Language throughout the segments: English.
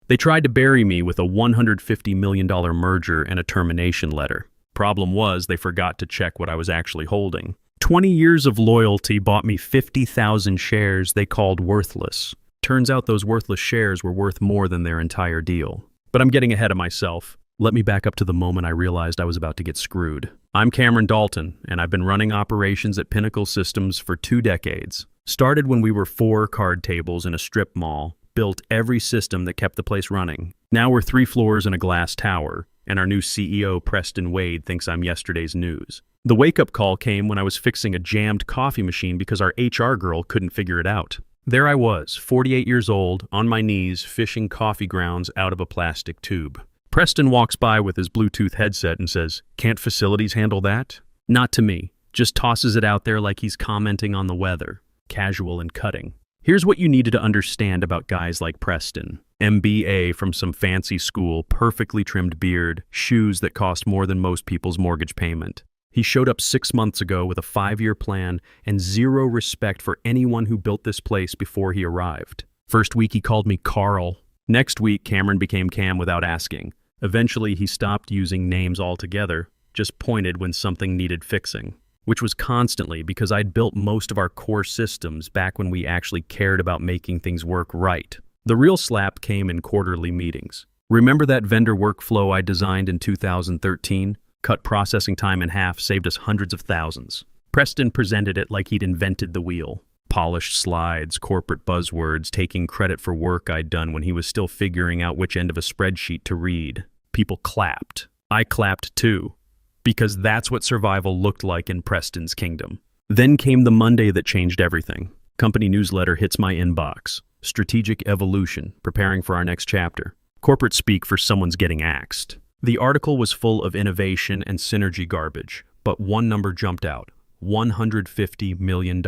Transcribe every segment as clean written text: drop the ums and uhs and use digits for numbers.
They tried to bury me with a $150 million merger and a termination letter. Problem was, they forgot to check what I was actually holding. 20 years of loyalty bought me 50,000 shares they called worthless. Turns out those worthless shares were worth more than their entire deal. But I'm getting ahead of myself. Let me back up to the moment I realized I was about to get screwed. I'm Cameron Dalton, and I've been running operations at Pinnacle Systems for 2 decades. Started when we were 4 card tables in a strip mall, built every system that kept the place running. Now we're 3 floors in a glass tower, and our new CEO, Preston Wade, thinks I'm yesterday's news. The wake-up call came when I was fixing a jammed coffee machine because our HR girl couldn't figure it out. There I was, 48 years old, on my knees, fishing coffee grounds out of a plastic tube. Preston walks by with his Bluetooth headset and says, "Can't facilities handle that?" Not to me. Just tosses it out there like he's commenting on the weather. Casual and cutting. Here's what you needed to understand about guys like Preston. MBA from some fancy school, perfectly trimmed beard, shoes that cost more than most people's mortgage payment. He showed up 6 months ago with a 5-year plan and 0 respect for anyone who built this place before he arrived. First week he called me Carl. Next week Cameron became Cam without asking. Eventually he stopped using names altogether, just pointed when something needed fixing. Which was constantly because I'd built most of our core systems back when we actually cared about making things work right. The real slap came in quarterly meetings. Remember that vendor workflow I designed in 2013? Cut processing time in half, saved us hundreds of thousands. Preston presented it like he'd invented the wheel. Polished slides, corporate buzzwords, taking credit for work I'd done when he was still figuring out which end of a spreadsheet to read. People clapped. I clapped too. Because that's what survival looked like in Preston's kingdom. Then came the Monday that changed everything. Company newsletter hits my inbox. Strategic evolution, preparing for our next chapter. Corporate speak for someone's getting axed. The article was full of innovation and synergy garbage, but one number jumped out. $150 million.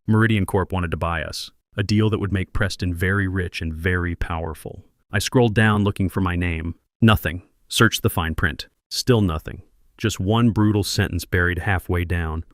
Meridian Corp wanted to buy us. A deal that would make Preston very rich and very powerful. I scrolled down looking for my name. Nothing. Searched the fine print. Still nothing. Just one brutal sentence buried halfway down.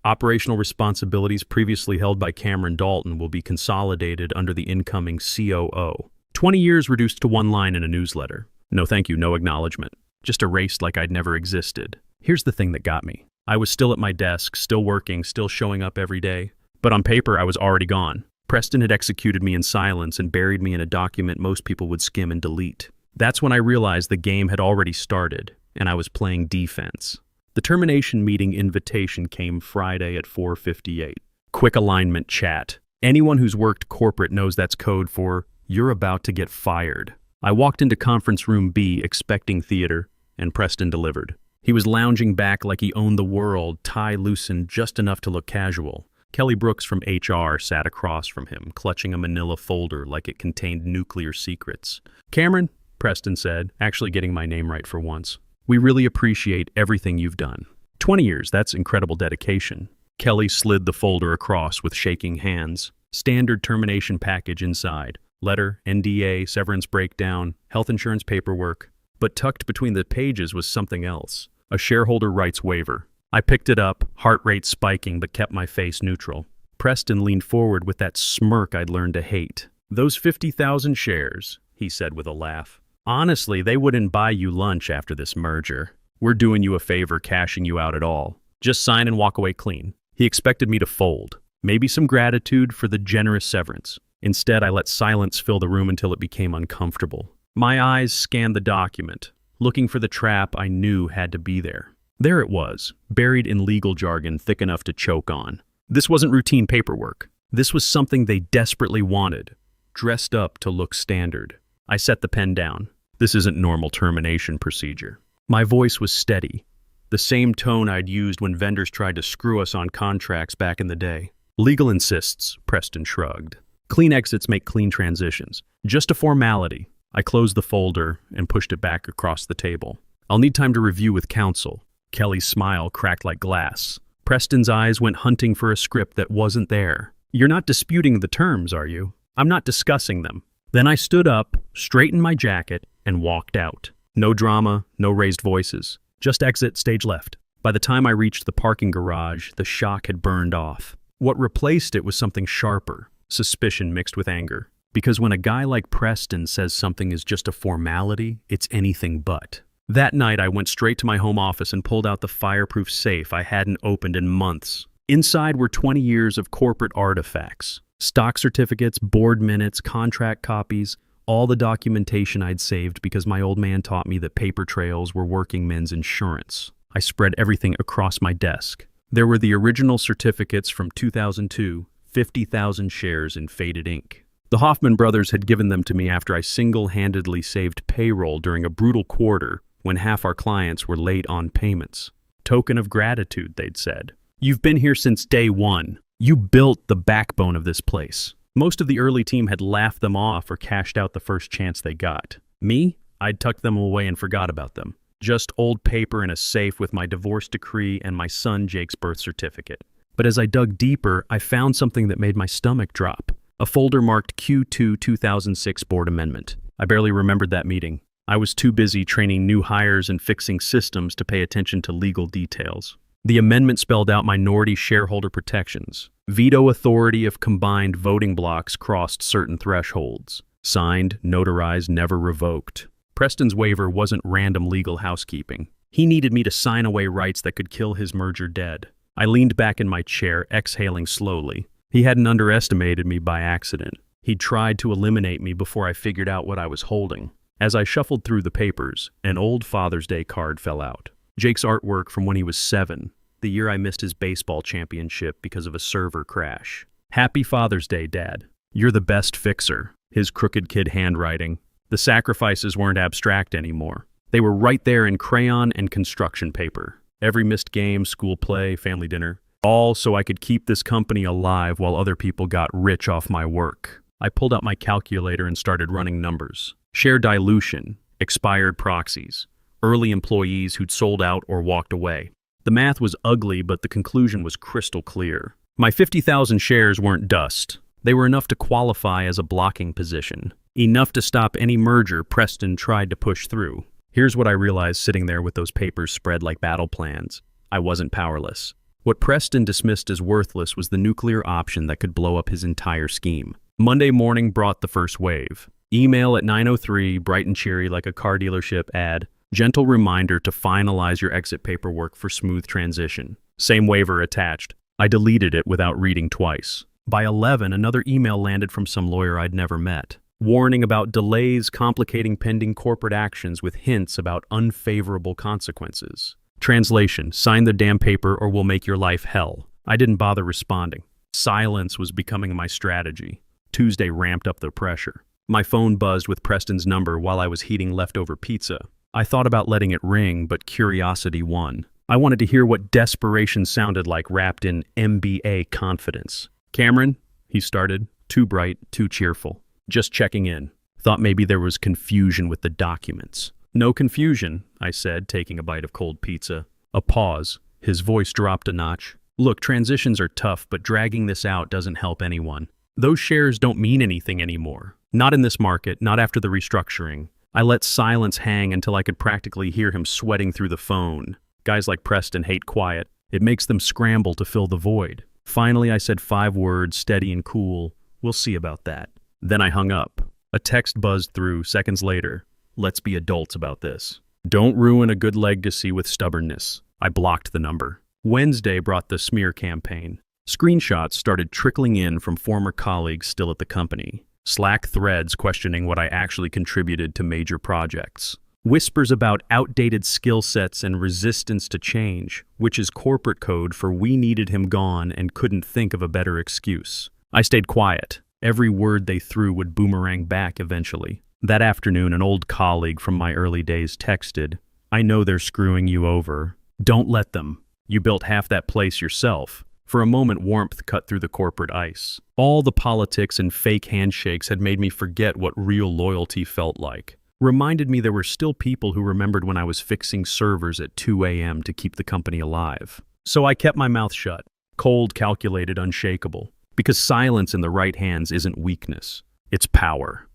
Operational responsibilities previously held by Cameron Dalton will be consolidated under the incoming COO. 20 years reduced to 1 line in a newsletter. No thank you, no acknowledgement. Just erased like I'd never existed. Here's the thing that got me. I was still at my desk, still working, still showing up every day. But on paper, I was already gone. Preston had executed me in silence and buried me in a document most people would skim and delete. That's when I realized the game had already started, and I was playing defense. The termination meeting invitation came Friday at 4:58. Quick alignment chat. Anyone who's worked corporate knows that's code for, "You're about to get fired." I walked into conference room B expecting theater, and Preston delivered. He was lounging back like he owned the world, tie loosened just enough to look casual. Kelly Brooks from HR sat across from him, clutching a manila folder like it contained nuclear secrets. "Cameron," Preston said, actually getting my name right for once, "we really appreciate everything you've done. 20 years, that's incredible dedication." Kelly slid the folder across with shaking hands. Standard termination package inside. Letter, NDA, severance breakdown, health insurance paperwork. But tucked between the pages was something else. A shareholder rights waiver. I picked it up, heart rate spiking, but kept my face neutral. Preston leaned forward with that smirk I'd learned to hate. "Those 50,000 shares," he said with a laugh. "Honestly, they wouldn't buy you lunch after this merger. We're doing you a favor cashing you out at all. Just sign and walk away clean." He expected me to fold. Maybe some gratitude for the generous severance. Instead, I let silence fill the room until it became uncomfortable. My eyes scanned the document, looking for the trap I knew had to be there. There it was, buried in legal jargon thick enough to choke on. This wasn't routine paperwork. This was something they desperately wanted, dressed up to look standard. I set the pen down. This isn't normal termination procedure. My voice was steady, the same tone I'd used when vendors tried to screw us on contracts back in the day. "Legal insists," Preston shrugged. "Clean exits make clean transitions. Just a formality." I closed the folder and pushed it back across the table. "I'll need time to review with counsel." Kelly's smile cracked like glass. Preston's eyes went hunting for a script that wasn't there. "You're not disputing the terms, are you?" "I'm not discussing them." Then I stood up, straightened my jacket, and walked out. No drama, no raised voices. Just exit, stage left. By the time I reached the parking garage, the shock had burned off. What replaced it was something sharper. Suspicion mixed with anger. Because when a guy like Preston says something is just a formality, it's anything but. That night, I went straight to my home office and pulled out the fireproof safe I hadn't opened in months. Inside were 20 years of corporate artifacts. Stock certificates, board minutes, contract copies, all the documentation I'd saved because my old man taught me that paper trails were working men's insurance. I spread everything across my desk. There were the original certificates from 2002, 50,000 shares in faded ink. The Hoffman brothers had given them to me after I single-handedly saved payroll during a brutal quarter when half our clients were late on payments. Token of gratitude, they'd said. You've been here since day one. You built the backbone of this place. Most of the early team had laughed them off or cashed out the first chance they got. Me? I'd tucked them away and forgot about them. Just old paper in a safe with my divorce decree and my son Jake's birth certificate. But as I dug deeper, I found something that made my stomach drop. A folder marked Q2 2006 Board Amendment. I barely remembered that meeting. I was too busy training new hires and fixing systems to pay attention to legal details. The amendment spelled out minority shareholder protections. Veto authority if combined voting blocks crossed certain thresholds. Signed, notarized, never revoked. Preston's waiver wasn't random legal housekeeping. He needed me to sign away rights that could kill his merger dead. I leaned back in my chair, exhaling slowly. He hadn't underestimated me by accident. He'd tried to eliminate me before I figured out what I was holding. As I shuffled through the papers, an old Father's Day card fell out. Jake's artwork from when he was 7, the year I missed his baseball championship because of a server crash. Happy Father's Day, Dad. You're the best fixer. His crooked kid handwriting. The sacrifices weren't abstract anymore. They were right there in crayon and construction paper. Every missed game, school play, family dinner. All so I could keep this company alive while other people got rich off my work. I pulled out my calculator and started running numbers. Share dilution, expired proxies, early employees who'd sold out or walked away. The math was ugly, but the conclusion was crystal clear. My 50,000 shares weren't dust. They were enough to qualify as a blocking position. Enough to stop any merger Preston tried to push through. Here's what I realized sitting there with those papers spread like battle plans. I wasn't powerless. What Preston dismissed as worthless was the nuclear option that could blow up his entire scheme. Monday morning brought the first wave. Email at 9:03, bright and cheery like a car dealership ad. Gentle reminder to finalize your exit paperwork for smooth transition. Same waiver attached. I deleted it without reading twice. By 11, another email landed from some lawyer I'd never met. Warning about delays complicating pending corporate actions with hints about unfavorable consequences. Translation, sign the damn paper or we'll make your life hell. I didn't bother responding. Silence was becoming my strategy. Tuesday ramped up the pressure. My phone buzzed with Preston's number while I was heating leftover pizza. I thought about letting it ring, but curiosity won. I wanted to hear what desperation sounded like wrapped in MBA confidence. Cameron, he started, too bright, too cheerful. Just checking in. Thought maybe there was confusion with the documents. No confusion, I said, taking a bite of cold pizza. A pause. His voice dropped a notch. Look, transitions are tough, but dragging this out doesn't help anyone. Those shares don't mean anything anymore. Not in this market, not after the restructuring. I let silence hang until I could practically hear him sweating through the phone. Guys like Preston hate quiet. It makes them scramble to fill the void. Finally, I said 5 words, steady and cool. We'll see about that. Then I hung up. A text buzzed through seconds later. Let's be adults about this. Don't ruin a good legacy with stubbornness. I blocked the number. Wednesday brought the smear campaign. Screenshots started trickling in from former colleagues still at the company. Slack threads questioning what I actually contributed to major projects. Whispers about outdated skill sets and resistance to change, which is corporate code for we needed him gone and couldn't think of a better excuse. I stayed quiet. Every word they threw would boomerang back eventually. That afternoon, an old colleague from my early days texted, I know they're screwing you over. Don't let them. You built half that place yourself. For a moment, warmth cut through the corporate ice. All the politics and fake handshakes had made me forget what real loyalty felt like. Reminded me there were still people who remembered when I was fixing servers at 2 a.m. to keep the company alive. So I kept my mouth shut, cold, calculated, unshakable. Because silence in the right hands isn't weakness, it's power.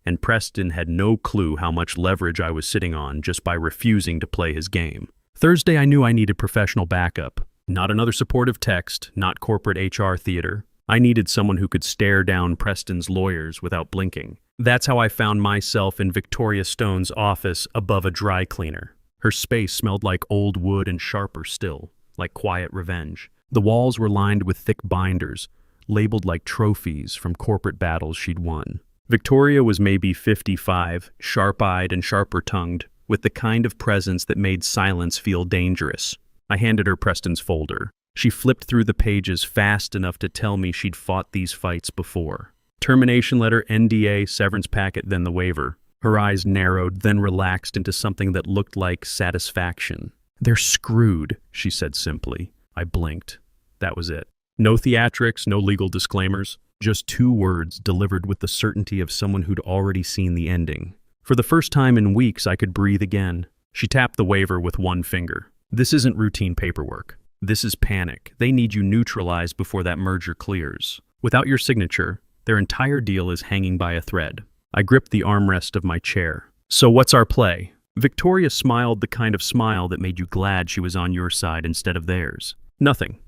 And Preston had no clue how much leverage I was sitting on just by refusing to play his game. Thursday, I knew I needed professional backup. Not another supportive text, not corporate HR theater. I needed someone who could stare down Preston's lawyers without blinking. That's how I found myself in Victoria Stone's office above a dry cleaner. Her space smelled like old wood and sharper still, like quiet revenge. The walls were lined with thick binders, labeled like trophies from corporate battles she'd won. Victoria was maybe 55, sharp-eyed and sharper-tongued, with the kind of presence that made silence feel dangerous. I handed her Preston's folder. She flipped through the pages fast enough to tell me she'd fought these fights before. Termination letter, NDA, severance packet, then the waiver. Her eyes narrowed, then relaxed into something that looked like satisfaction. "They're screwed," she said simply. I blinked. That was it. No theatrics, no legal disclaimers. Just 2 words delivered with the certainty of someone who'd already seen the ending. For the first time in weeks, I could breathe again. She tapped the waiver with one finger. "This isn't routine paperwork. This is panic. They need you neutralized before that merger clears. Without your signature, their entire deal is hanging by a thread." I gripped the armrest of my chair. "So what's our play?" Victoria smiled the kind of smile that made you glad she was on your side instead of theirs. "Nothing."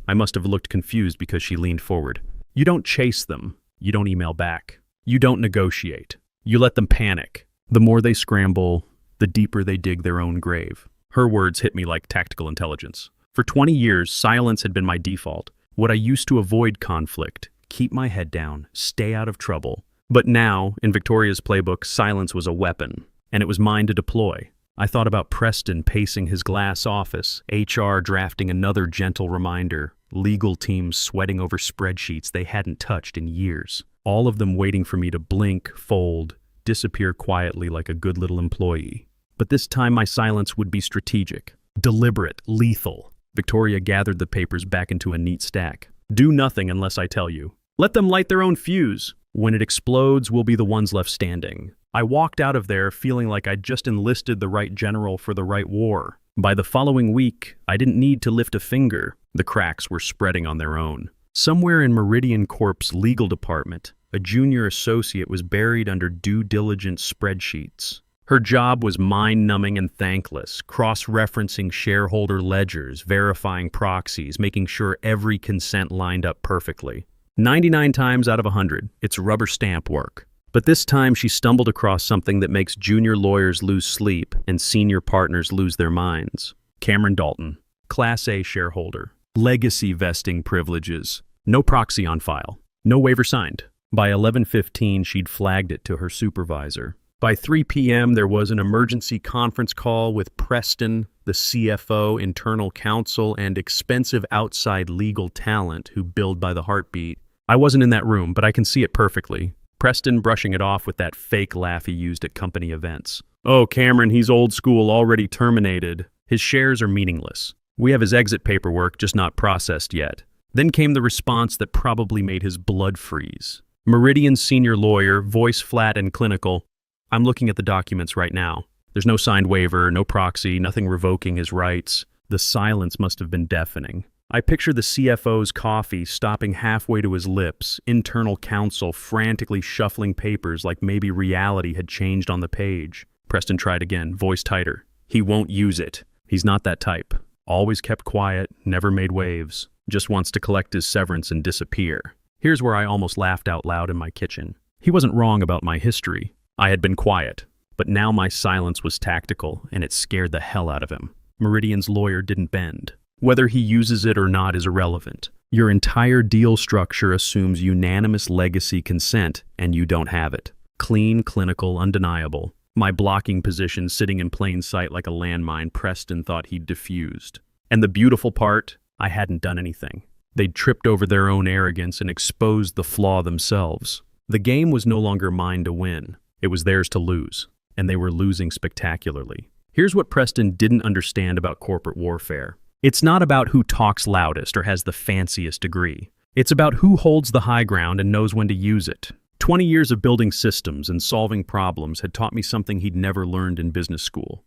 I must have looked confused because she leaned forward. "You don't chase them. You don't email back. You don't negotiate. You let them panic. The more they scramble, the deeper they dig their own grave." Her words hit me like tactical intelligence. For 20 years, silence had been my default. What I used to avoid conflict, keep my head down, stay out of trouble. But now, in Victoria's playbook, silence was a weapon, and it was mine to deploy. I thought about Preston pacing his glass office, HR drafting another gentle reminder, legal teams sweating over spreadsheets they hadn't touched in years, all of them waiting for me to blink, fold, disappear quietly like a good little employee. But this time my silence would be strategic, deliberate, lethal. Victoria gathered the papers back into a neat stack. "Do nothing unless I tell you. Let them light their own fuse. When it explodes, we'll be the ones left standing." I walked out of there feeling like I'd just enlisted the right general for the right war. By the following week, I didn't need to lift a finger. The cracks were spreading on their own. Somewhere in Meridian Corp's legal department, a junior associate was buried under due diligence spreadsheets. Her job was mind-numbing and thankless, cross-referencing shareholder ledgers, verifying proxies, making sure every consent lined up perfectly. 99 times out of 100, it's rubber stamp work. But this time she stumbled across something that makes junior lawyers lose sleep and senior partners lose their minds. Cameron Dalton, Class A shareholder, legacy vesting privileges, no proxy on file, no waiver signed. By 11:15, she'd flagged it to her supervisor. By 3 p.m., there was an emergency conference call with Preston, the CFO, internal counsel, and expensive outside legal talent who billed by the heartbeat. I wasn't in that room, but I can see it perfectly. Preston brushing it off with that fake laugh he used at company events. "Oh, Cameron, he's old school, already terminated. His shares are meaningless. We have his exit paperwork, just not processed yet." Then came the response that probably made his blood freeze. Meridian's senior lawyer, voice flat and clinical. "I'm looking at the documents right now. There's no signed waiver, no proxy, nothing revoking his rights." The silence must have been deafening. I picture the CFO's coffee stopping halfway to his lips, internal counsel frantically shuffling papers like maybe reality had changed on the page. Preston tried again, voice tighter. "He won't use it. He's not that type. Always kept quiet, never made waves. Just wants to collect his severance and disappear." Here's where I almost laughed out loud in my kitchen. He wasn't wrong about my history. I had been quiet, but now my silence was tactical, and it scared the hell out of him. Meridian's lawyer didn't bend. Whether he uses it or not is irrelevant. Your entire deal structure assumes unanimous legacy consent, and you don't have it. Clean, clinical, undeniable. My blocking position sitting in plain sight like a landmine Preston thought he'd diffused. And the beautiful part, I hadn't done anything. They'd tripped over their own arrogance and exposed the flaw themselves. The game was no longer mine to win. It was theirs to lose, and they were losing spectacularly. Here's what Preston didn't understand about corporate warfare. It's not about who talks loudest or has the fanciest degree. It's about who holds the high ground and knows when to use it. 20 years of building systems and solving problems had taught me something he'd never learned in business school.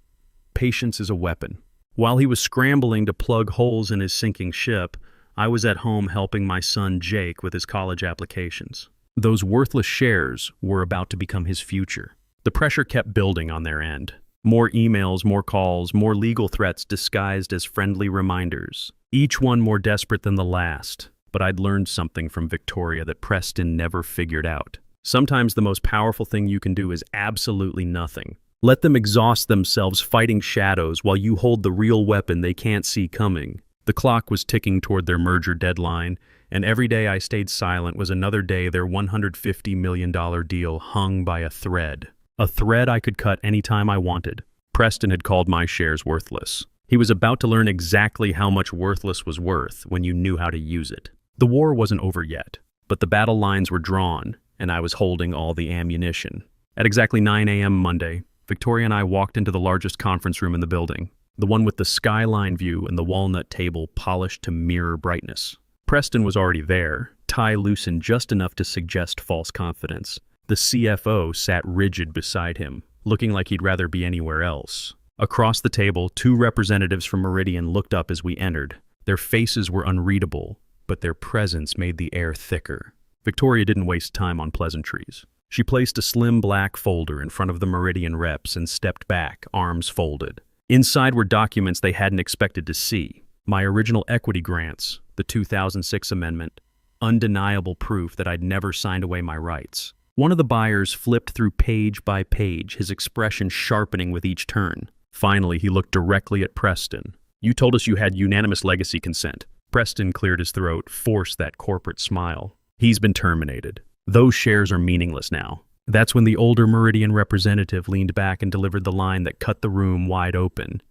Patience is a weapon. While he was scrambling to plug holes in his sinking ship, I was at home helping my son Jake with his college applications. Those worthless shares were about to become his future. The pressure kept building on their end. More emails, more calls, more legal threats disguised as friendly reminders. Each one more desperate than the last. But I'd learned something from Victoria that Preston never figured out. Sometimes the most powerful thing you can do is absolutely nothing. Let them exhaust themselves fighting shadows while you hold the real weapon they can't see coming. The clock was ticking toward their merger deadline, and every day I stayed silent was another day their $150 million deal hung by a thread. A thread I could cut anytime I wanted. Preston had called my shares worthless. He was about to learn exactly how much worthless was worth when you knew how to use it. The war wasn't over yet, but the battle lines were drawn, and I was holding all the ammunition. At exactly 9 a.m. Monday, Victoria and I walked into the largest conference room in the building, the one with the skyline view and the walnut table polished to mirror brightness. Preston was already there, tie loosened just enough to suggest false confidence. The CFO sat rigid beside him, looking like he'd rather be anywhere else. Across the table, 2 representatives from Meridian looked up as we entered. Their faces were unreadable, but their presence made the air thicker. Victoria didn't waste time on pleasantries. She placed a slim black folder in front of the Meridian reps and stepped back, arms folded. Inside were documents they hadn't expected to see. My original equity grants, the 2006 amendment, undeniable proof that I'd never signed away my rights. One of the buyers flipped through page by page, his expression sharpening with each turn. Finally, he looked directly at Preston. "You told us you had unanimous legacy consent." Preston cleared his throat, forced that corporate smile. "He's been terminated. Those shares are meaningless now." That's when the older Meridian representative leaned back and delivered the line that cut the room wide open.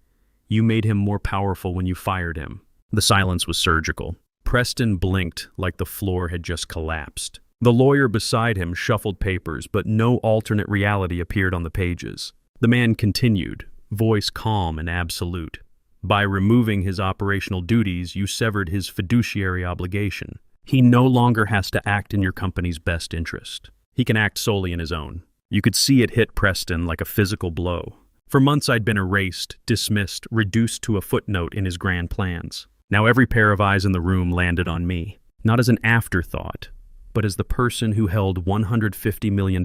"You made him more powerful when you fired him." The silence was surgical. Preston blinked like the floor had just collapsed. The lawyer beside him shuffled papers, but no alternate reality appeared on the pages. The man continued, voice calm and absolute. "By removing his operational duties, you severed his fiduciary obligation. He no longer has to act in your company's best interest. He can act solely in his own." You could see it hit Preston like a physical blow. For months I'd been erased, dismissed, reduced to a footnote in his grand plans. Now every pair of eyes in the room landed on me, not as an afterthought, but as the person who held $150 million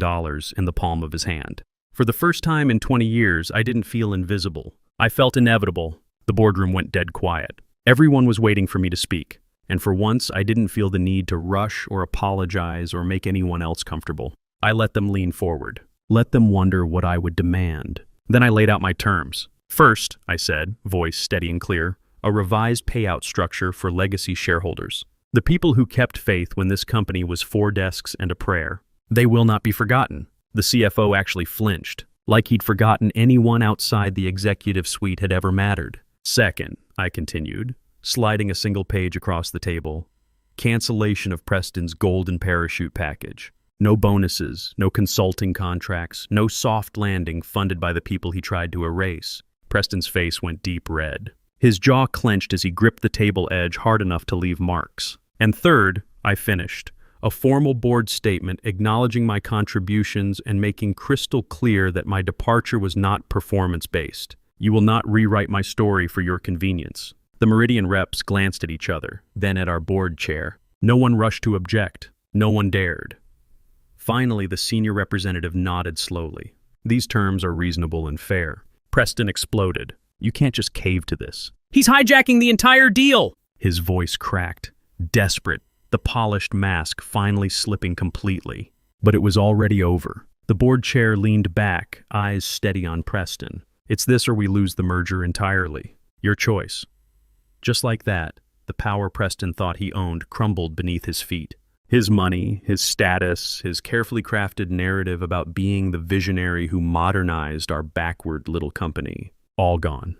in the palm of his hand. For the first time in 20 years, I didn't feel invisible. I felt inevitable. The boardroom went dead quiet. Everyone was waiting for me to speak. And for once, I didn't feel the need to rush or apologize or make anyone else comfortable. I let them lean forward. Let them wonder what I would demand. Then I laid out my terms. "First," I said, voice steady and clear, "a revised payout structure for legacy shareholders. The people who kept faith when this company was 4 desks and a prayer. They will not be forgotten." The CFO actually flinched, like he'd forgotten anyone outside the executive suite had ever mattered. "Second," I continued, sliding a single page across the table, "cancellation of Preston's golden parachute package. No bonuses, no consulting contracts, no soft landing funded by the people he tried to erase." Preston's face went deep red. His jaw clenched as he gripped the table edge hard enough to leave marks. "And third," I finished, "a formal board statement acknowledging my contributions and making crystal clear that my departure was not performance-based. You will not rewrite my story for your convenience." The Meridian reps glanced at each other, then at our board chair. No one rushed to object. No one dared. Finally, the senior representative nodded slowly. "These terms are reasonable and fair." Preston exploded. "You can't just cave to this. He's hijacking the entire deal!" His voice cracked, desperate, the polished mask finally slipping completely. But it was already over. The board chair leaned back, eyes steady on Preston. "It's this or we lose the merger entirely. Your choice." Just like that, the power Preston thought he owned crumbled beneath his feet. His money, his status, his carefully crafted narrative about being the visionary who modernized our backward little company, all gone.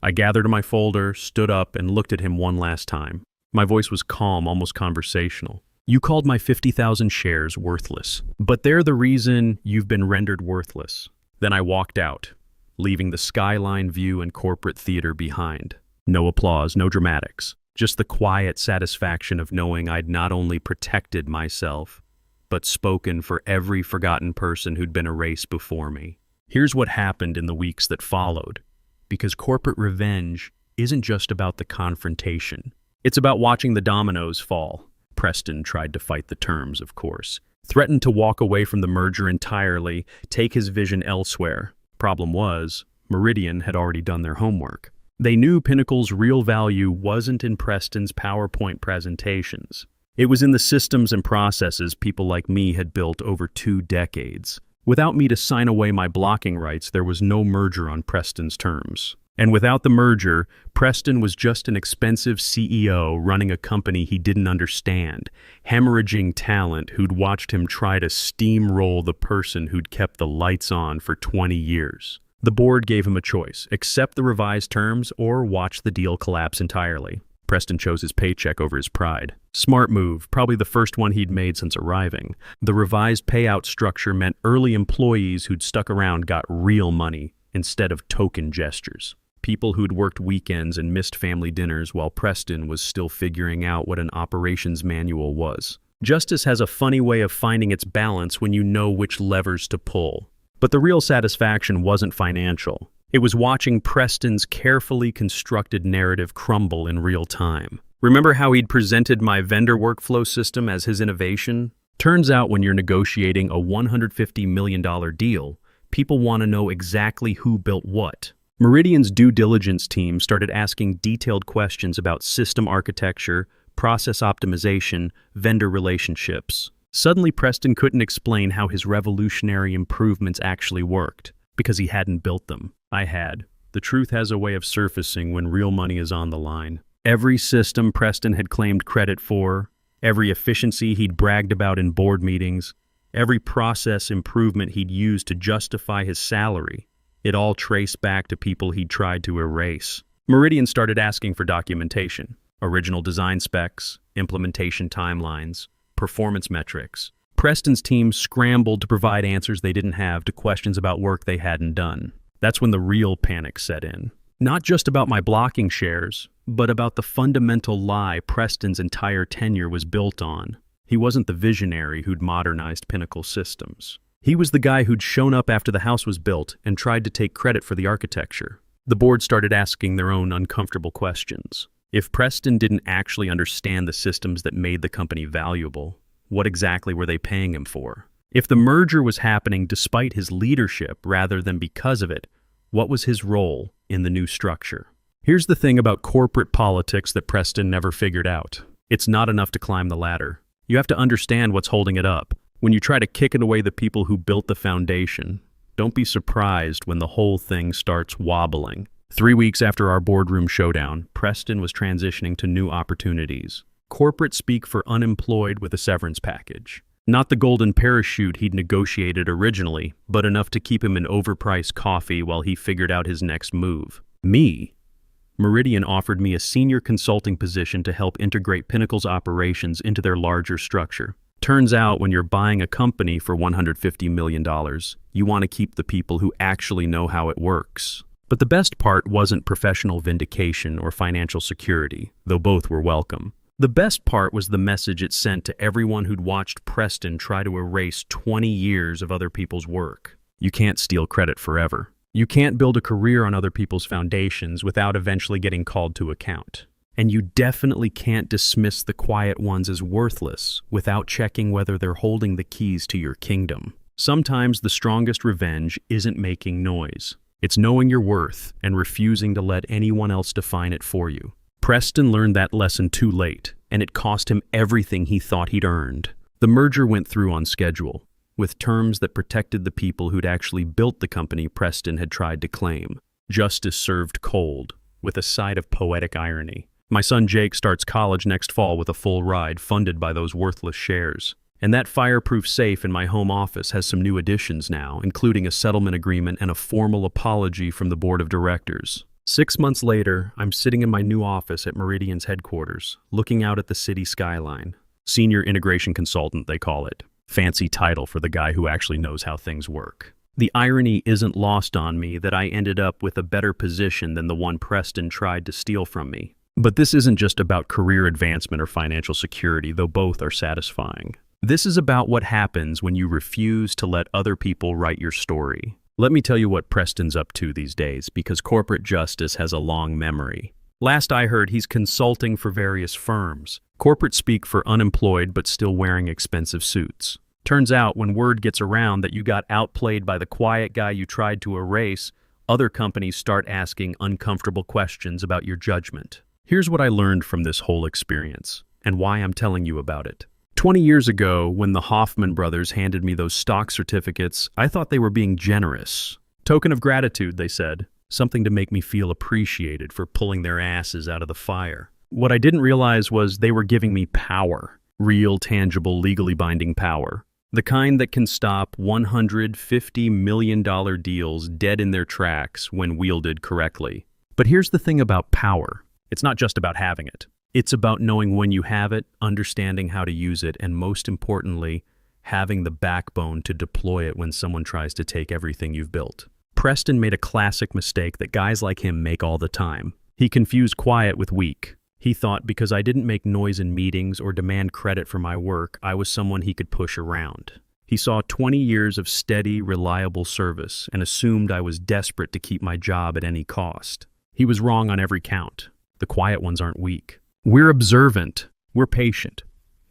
I gathered my folder, stood up, and looked at him one last time. My voice was calm, almost conversational. "You called my 50,000 shares worthless, but they're the reason you've been rendered worthless." Then I walked out, leaving the skyline view and corporate theater behind. No applause, no dramatics, just the quiet satisfaction of knowing I'd not only protected myself, but spoken for every forgotten person who'd been erased before me. Here's what happened in the weeks that followed, because corporate revenge isn't just about the confrontation. It's about watching the dominoes fall. Preston tried to fight the terms, of course. Threatened to walk away from the merger entirely, take his vision elsewhere. Problem was, Meridian had already done their homework. They knew Pinnacle's real value wasn't in Preston's PowerPoint presentations. It was in the systems and processes people like me had built over 2 decades. Without me to sign away my blocking rights, there was no merger on Preston's terms. And without the merger, Preston was just an expensive CEO running a company he didn't understand, hemorrhaging talent who'd watched him try to steamroll the person who'd kept the lights on for 20 years. The board gave him a choice: accept the revised terms or watch the deal collapse entirely. Preston chose his paycheck over his pride. Smart move, probably the first one he'd made since arriving. The revised payout structure meant early employees who'd stuck around got real money instead of token gestures. People who'd worked weekends and missed family dinners while Preston was still figuring out what an operations manual was. Justice has a funny way of finding its balance when you know which levers to pull. But the real satisfaction wasn't financial. It was watching Preston's carefully constructed narrative crumble in real time. Remember how he'd presented my vendor workflow system as his innovation? Turns out when you're negotiating a $150 million deal, people want to know exactly who built what. Meridian's due diligence team started asking detailed questions about system architecture, process optimization, vendor relationships. Suddenly, Preston couldn't explain how his revolutionary improvements actually worked, because he hadn't built them. I had. The truth has a way of surfacing when real money is on the line. Every system Preston had claimed credit for, every efficiency he'd bragged about in board meetings, every process improvement he'd used to justify his salary, it all traced back to people he'd tried to erase. Meridian started asking for documentation, original design specs, implementation timelines, performance metrics. Preston's team scrambled to provide answers they didn't have to questions about work they hadn't done. That's when the real panic set in. Not just about my blocking shares, but about the fundamental lie Preston's entire tenure was built on. He wasn't the visionary who'd modernized Pinnacle systems. He was the guy who'd shown up after the house was built and tried to take credit for the architecture. The board started asking their own uncomfortable questions. If Preston didn't actually understand the systems that made the company valuable, what exactly were they paying him for? If the merger was happening despite his leadership rather than because of it, what was his role in the new structure? Here's the thing about corporate politics that Preston never figured out. It's not enough to climb the ladder. You have to understand what's holding it up. When you try to kick it away the people who built the foundation, don't be surprised when the whole thing starts wobbling. 3 weeks after our boardroom showdown, Preston was transitioning to new opportunities. Corporate speak for unemployed with a severance package. Not the golden parachute he'd negotiated originally, but enough to keep him in overpriced coffee while he figured out his next move. Meridian offered me a senior consulting position to help integrate Pinnacle's operations into their larger structure. Turns out when you're buying a company for $150 million, you want to keep the people who actually know how it works. But the best part wasn't professional vindication or financial security, though both were welcome. The best part was the message it sent to everyone who'd watched Preston try to erase 20 years of other people's work. You can't steal credit forever. You can't build a career on other people's foundations without eventually getting called to account. And you definitely can't dismiss the quiet ones as worthless without checking whether they're holding the keys to your kingdom. Sometimes the strongest revenge isn't making noise. It's knowing your worth and refusing to let anyone else define it for you. Preston learned that lesson too late, and it cost him everything he thought he'd earned. The merger went through on schedule, with terms that protected the people who'd actually built the company Preston had tried to claim. Justice served cold, with a side of poetic irony. My son Jake starts college next fall with a full ride funded by those worthless shares. And that fireproof safe in my home office has some new additions now, including a settlement agreement and a formal apology from the board of directors. 6 months later, I'm sitting in my new office at Meridian's headquarters, looking out at the city skyline. Senior integration consultant, they call it. Fancy title for the guy who actually knows how things work. The irony isn't lost on me that I ended up with a better position than the one Preston tried to steal from me. But this isn't just about career advancement or financial security, though both are satisfying. This is about what happens when you refuse to let other people write your story. Let me tell you what Preston's up to these days, because corporate justice has a long memory. Last I heard, he's consulting for various firms. Corporate speak for unemployed but still wearing expensive suits. Turns out, when word gets around that you got outplayed by the quiet guy you tried to erase, Other companies start asking uncomfortable questions about your judgment. Here's what I learned from this whole experience, and why I'm telling you about it. 20 years ago, when the Hoffman brothers handed me those stock certificates, I thought they were being generous. Token of gratitude, they said. Something to make me feel appreciated for pulling their asses out of the fire. What I didn't realize was they were giving me power. Real, tangible, legally binding power. The kind that can stop $150 million deals dead in their tracks when wielded correctly. But here's the thing about power. It's not just about having it. It's about knowing when you have it, understanding how to use it, and most importantly, having the backbone to deploy it when someone tries to take everything you've built. Preston made a classic mistake that guys like him make all the time. He confused quiet with weak. He thought because I didn't make noise in meetings or demand credit for my work, I was someone he could push around. He saw 20 years of steady, reliable service and assumed I was desperate to keep my job at any cost. He was wrong on every count. The quiet ones aren't weak. We're observant. We're patient.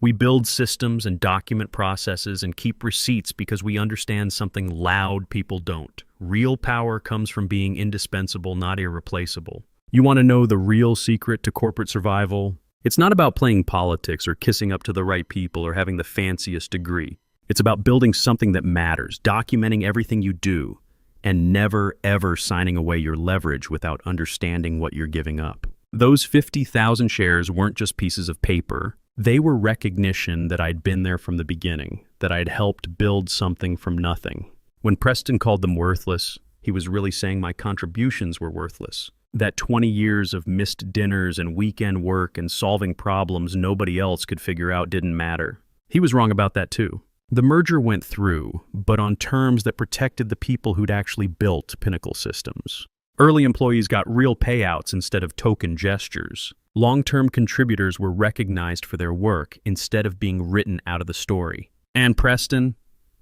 We build systems and document processes and keep receipts because we understand something loud people don't. Real power comes from being indispensable, not irreplaceable. You want to know the real secret to corporate survival? It's not about playing politics or kissing up to the right people or having the fanciest degree. It's about building something that matters, documenting everything you do, and never, ever signing away your leverage without understanding what you're giving up. Those 50,000 shares weren't just pieces of paper. They were recognition that I'd been there from the beginning, that I'd helped build something from nothing. When Preston called them worthless, he was really saying my contributions were worthless. That 20 years of missed dinners and weekend work and solving problems nobody else could figure out didn't matter. He was wrong about that too. The merger went through, but on terms that protected the people who'd actually built Pinnacle Systems. Early employees got real payouts instead of token gestures. Long-term contributors were recognized for their work instead of being written out of the story. And Preston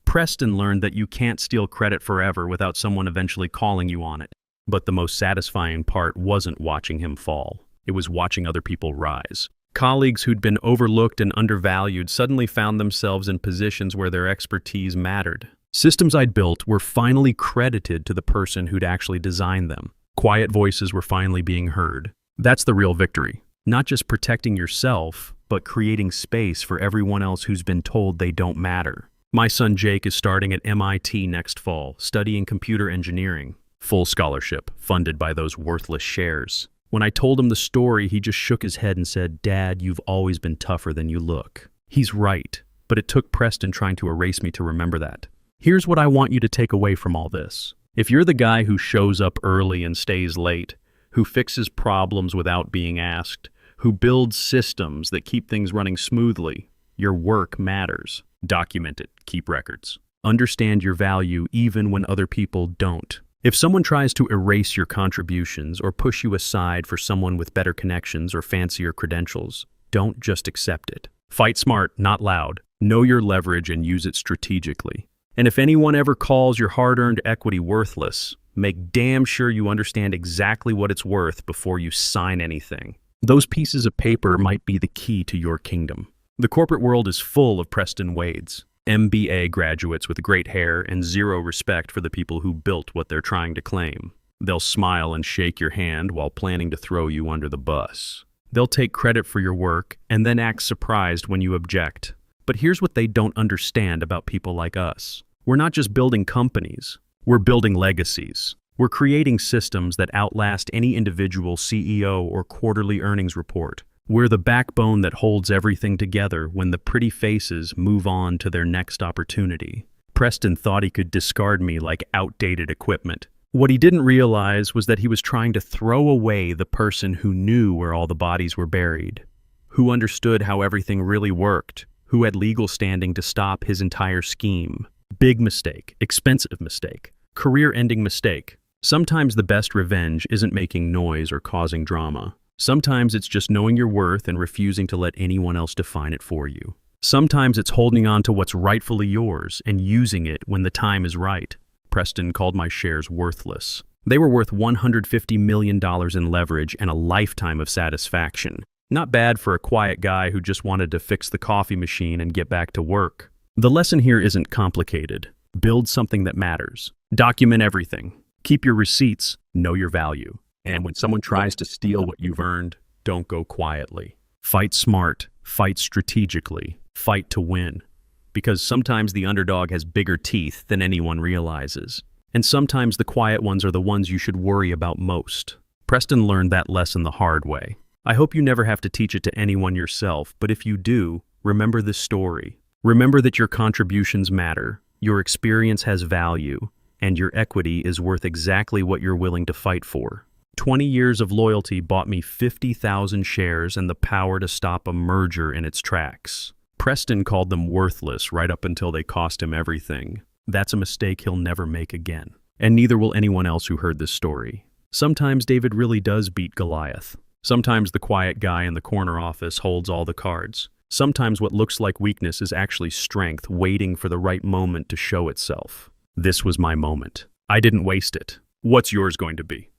learned that you can't steal credit forever without someone eventually calling you on it. But the most satisfying part wasn't watching him fall. It was watching other people rise. Colleagues who'd been overlooked and undervalued suddenly found themselves in positions where their expertise mattered. Systems I'd built were finally credited to the person who'd actually designed them. Quiet voices were finally being heard. That's the real victory. Not just protecting yourself, but creating space for everyone else who's been told they don't matter. My son Jake is starting at MIT next fall, studying computer engineering. Full scholarship, funded by those worthless shares. When I told him the story, he just shook his head and said, "Dad, you've always been tougher than you look." He's right, but it took Preston trying to erase me to remember that. Here's what I want you to take away from all this. If you're the guy who shows up early and stays late, who fixes problems without being asked, who builds systems that keep things running smoothly, your work matters. Document it, keep records. Understand your value even when other people don't. If someone tries to erase your contributions or push you aside for someone with better connections or fancier credentials, don't just accept it. Fight smart, not loud. Know your leverage and use it strategically. And if anyone ever calls your hard-earned equity worthless, make damn sure you understand exactly what it's worth before you sign anything. Those pieces of paper might be the key to your kingdom. The corporate world is full of Preston Wades, MBA graduates with great hair and zero respect for the people who built what they're trying to claim. They'll smile and shake your hand while planning to throw you under the bus. They'll take credit for your work and then act surprised when you object. But here's what they don't understand about people like us. We're not just building companies, we're building legacies. We're creating systems that outlast any individual CEO or quarterly earnings report. We're the backbone that holds everything together when the pretty faces move on to their next opportunity. Preston thought he could discard me like outdated equipment. What he didn't realize was that he was trying to throw away the person who knew where all the bodies were buried, who understood how everything really worked, who had legal standing to stop his entire scheme. Big mistake, expensive mistake, career-ending mistake. Sometimes the best revenge isn't making noise or causing drama. Sometimes it's just knowing your worth and refusing to let anyone else define it for you. Sometimes it's holding on to what's rightfully yours and using it when the time is right. Preston called my shares worthless. They were worth $150 million in leverage and a lifetime of satisfaction. Not bad for a quiet guy who just wanted to fix the coffee machine and get back to work. The lesson here isn't complicated. Build something that matters. Document everything. Keep your receipts, know your value. And when someone tries to steal what you've earned, don't go quietly. Fight smart, fight strategically, fight to win. Because sometimes the underdog has bigger teeth than anyone realizes. And sometimes the quiet ones are the ones you should worry about most. Preston learned that lesson the hard way. I hope you never have to teach it to anyone yourself, but if you do, remember this story. Remember that your contributions matter, your experience has value, and your equity is worth exactly what you're willing to fight for. 20 years of loyalty bought me 50,000 shares and the power to stop a merger in its tracks. Preston called them worthless right up until they cost him everything. That's a mistake he'll never make again. And neither will anyone else who heard this story. Sometimes David really does beat Goliath. Sometimes the quiet guy in the corner office holds all the cards. Sometimes what looks like weakness is actually strength waiting for the right moment to show itself. This was my moment. I didn't waste it. What's yours going to be?